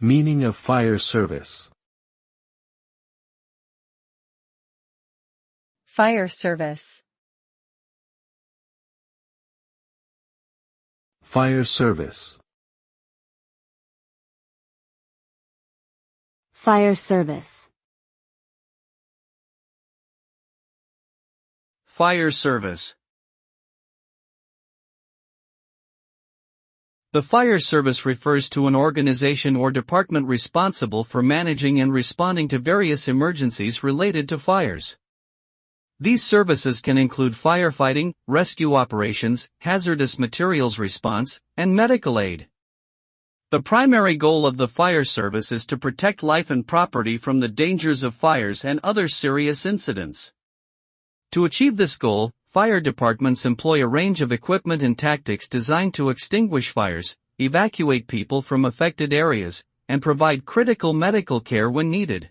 Meaning of fire service. Fire service. Fire service. Fire service. Fire service. The fire service refers to an organization or department responsible for managing and responding to various emergencies related to fires. These services can include firefighting, rescue operations, hazardous materials response, and medical aid. The primary goal of the fire service is to protect life and property from the dangers of fires and other serious incidents. To achieve this goal, fire departments employ a range of equipment and tactics designed to extinguish fires, evacuate people from affected areas, and provide critical medical care when needed.